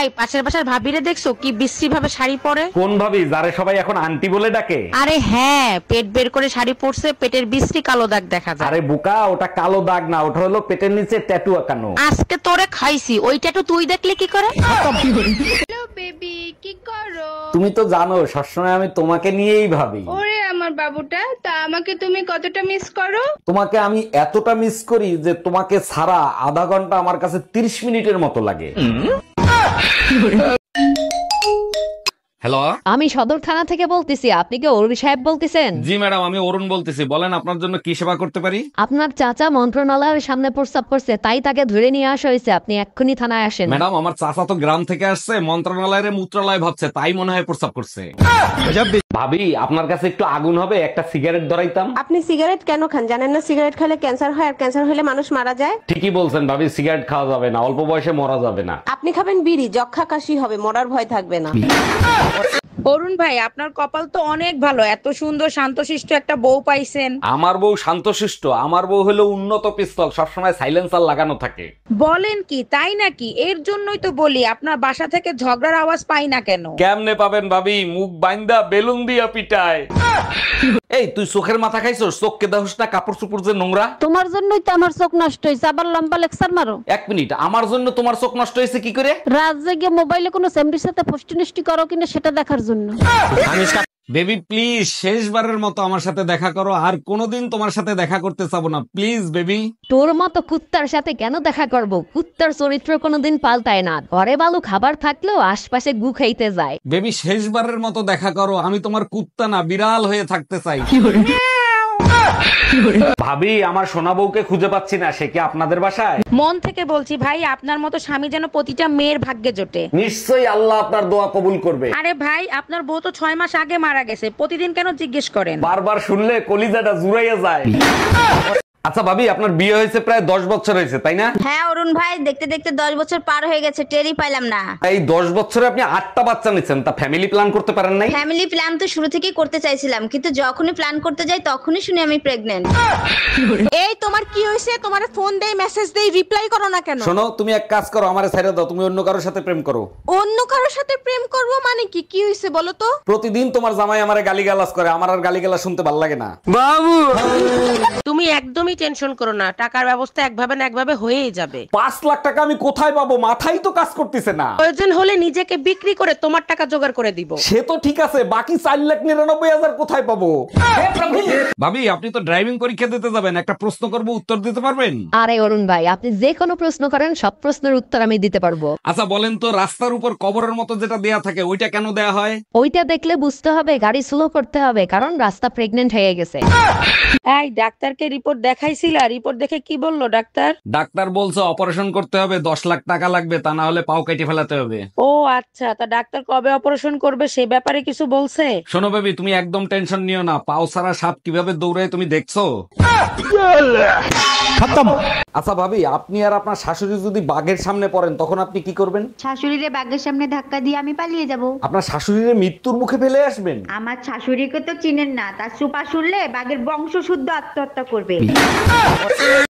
এই পাশের বাসার ভাবিরে দেখছো কি বিশ্রী ভাবে শাড়ি পরে? কোন ভাবি যারে সবাই এখন আন্টি বলে ডাকে? আরে হ্যাঁ, পেট বের করে শাড়ি পরছে, পেটের বিশ্রী কালো দাগ দেখা যায়। আরে বোকা, ওটা কালো দাগ না, ওটা হলো পেটের নিচে ট্যাটু আঁকানো। আজকে তোরে খাইছি, ওইটা তো তুই দেখলে কি করে? হ্যালো বেবি, কি করো? তুমি তো জানো সবসময় আমি তোমাকে নিয়েই ভাবি। ওরে আমার বাবুটা, তা আমাকে তুমি কতটা মিস করো? তোমাকে আমি এতটা মিস করি যে তোমাকে ছাড়া আধা ঘন্টা আমার কাছে 30 মিনিটের মতো লাগে। হ্যালো, আমি সদর থানা থেকে বলতেছি, আপনি কি অরুণ সাহেব বলতেছেন? জি ম্যাডাম, আমি অরুণ বলতেছি। বলেন আপনার জন্য কি সেবা করতে পারি? আপনার চাচা মন্ত্রণালয়ের সামনে প্রস্তাব করছে, তাই তাকে ধরে নিয়ে আসা হয়েছে। আপনি এক্ষুনি থানায় আসেন। ম্যাডাম, আমার চাচা তো গ্রাম থেকে আসছে, মন্ত্রণালয়ের মূত্রালয় ভাবছে, তাই মনে হয় প্রস্তাব করছে। ভাবি, আপনার কাছে একটু আগুন হবে? একটা সিগারেট ধরাইতাম। আপনি সিগারেট কেন খান? জানেন না সিগারেট খেলে ক্যান্সার হয়, আর ক্যান্সার হলে মানুষ মারা যায়? ঠিকই বলছেন ভাবি, সিগারেট খাওয়া যাবে না, অল্প বয়সে মরা যাবে না। আপনি খাবেন বিড়ি, যক্ষা কাশি হবে, মরার ভয় থাকবে না। অরুণ ভাই, আপনার কপাল তো অনেক ভালো, এত সুন্দর শান্তশিষ্ট একটা বউ পাইছেন। আমার বউ শান্তশিষ্ট? আমার বউ হলো উন্নত পিস্তল, সবসময় সাইলেন্সার লাগানো থাকে। বলেন কি, তাই নাকি? এর জন্যই তো বলি আপনার বাসা থেকে ঝগড়ার আওয়াজ পাই না কেন। কেমনে পাবেন ভাবি, মুখ বাইন্দা বেলুন দিয়া পিটায়। এই তুই চোখের মাথা খাইছস? চোখকে দেখোস না কাপড় চোপড় যে নোংরা? তোমার জন্যই তো আমার চোখ নষ্ট হয়েছে, আবার লম্বা লেকচার মারো। এক মিনিট, আমার জন্য তোমার চোখ নষ্ট হয়েছে কি করে? রাত জেগে মোবাইলে কোনো সেমরির সাথে ফষ্টি নষ্টি করো কিনা সেটা দেখার জন্য। বেবি প্লিজ, শেষবারের মতো আমার সাথে দেখা করো, আর কোনোদিন তোমার সাথে দেখা করতে চাবো না, প্লিজ বেবি। তোর মতো কুত্তার সাথে কেন দেখা করব? কুত্তার চরিত্র কোনোদিন পাল্টায় না, ঘরে ভালো খাবার থাকলেও আশপাশে গু খাইতে যায়। বেবি, শেষবারের মতো দেখা করো, আমি তোমার কুত্তা না বিড়াল হয়ে থাকতে চাই। ভাবি, আমার সোনা বউকে খুঁজে পাচ্ছি না, সে কি আপনাদের বাসায়? মন থেকে বলছি ভাই, আপনার মতো স্বামী যেন প্রতিটা মেয়ের ভাগ্যে জোটে। নিশ্চয়ই আল্লাহ আপনার দোয়া কবুল করবে। আরে ভাই, আপনার বউ তো 6 মাস আগে মারা গেছে, প্রতিদিন কেন জিজ্ঞেস করেন? বারবার শুনলে কলিজাটা জুড়াইয়া যায়। আচ্ছা ভাবি, আপনার বিয়ে হয়েছে প্রায় 10 বছর হয়েছে, তাই না? হ্যাঁ অরুণ ভাই, দেখতে দেখতে 10 বছর পার হয়ে গেছে, টেরই পাইলাম না। এই 10 বছরে আপনি 8টা বাচ্চা নিচ্ছেন, তা ফ্যামিলি প্ল্যান করতে পারেন নাই? ফ্যামিলি প্ল্যান তো শুরু থেকেই করতে চাইছিলাম, কিন্তু যখনই প্ল্যান করতে যাই তখনই শুনি আমি প্রেগন্যান্ট। এই তোমার কি হয়েছে? তোমার ফোন দেই, মেসেজ দেই, রিপ্লাই করো না কেন? শোনো, তুমি এক কাজ করো, আমারে ছেড়ে দাও, তুমি অন্য কারোর সাথে প্রেম করো। অন্য কারোর সাথে প্রেম করব মানে কি? কি হয়েছে বলো তো? প্রতিদিন তোমার জামাই আমারে গালিগালাজ করে, আমার আর গালিগালাজ শুনতে ভালো লাগে না। তুমি একদমই টেনশন করো না, টাকার ব্যবস্থা একভাবে না একভাবে হয়েই যাবে। 5 লাখ টাকা আমি কোথায় পাবো? মাথাই তো কাজ করতেছে না। প্রয়োজন হলে নিজেকে বিক্রি করে তোমার টাকা জোগাড় করে দিব। সে তো ঠিক আছে, বাকি 4,99,000 কোথায় পাবো? ভাবি, আপনি তো ড্রাইভিং পরীক্ষা দিতে যাবেন, একটা প্রশ্ন করব, উত্তর দিতে পারবেন? আরে অরুণ ভাই, আপনি যে কোনো প্রশ্ন করেন, সব প্রশ্নের উত্তর আমি দিতে পারবো। আচ্ছা বলেন তো, রাস্তার উপর কবরের মতো যেটা দেয়া থাকে ওইটা কেন দেয়া হয়? ওইটা দেখলে বুঝতে হবে গাড়ি স্লো করতে হবে, কারণ রাস্তা প্রেগনেন্ট হয়ে গেছে। এই ডাক্তারকে রিপোর্ট দেখাইছিলা? রিপোর্ট দেখে কি বললো ডাক্তার? ডাক্তার বলছে অপারেশন করতে হবে, 10 লাখ টাকা লাগবে, তা না হলে পাও কেটে ফেলাতে হবে। ও আচ্ছা, তা ডাক্তার কবে অপারেশন করবে সে ব্যাপারে কিছু বলছে? শোনো বেবি, তুমি একদম টেনশন নিও না, পাও ছাড়া সাপ কিভাবে দৌড়ায় তুমি দেখছো? আচ্ছা ভাবি, আপনি আর আপনার শাশুড়ি যদি বাঘের সামনে পড়েন তখন আপনি কি করবেন? শাশুড়িরে বাঘের সামনে ধাক্কা দিয়ে আমি পালিয়ে যাব। আপনার শাশুড়ির মৃত্যুর মুখে ফেলে আসবেন? আমার শাশুড়িকে তো চিনেন না, তার সুপা শুনলে বাঘের বংশ শুদ্ধ আত্মহত্যা করবে।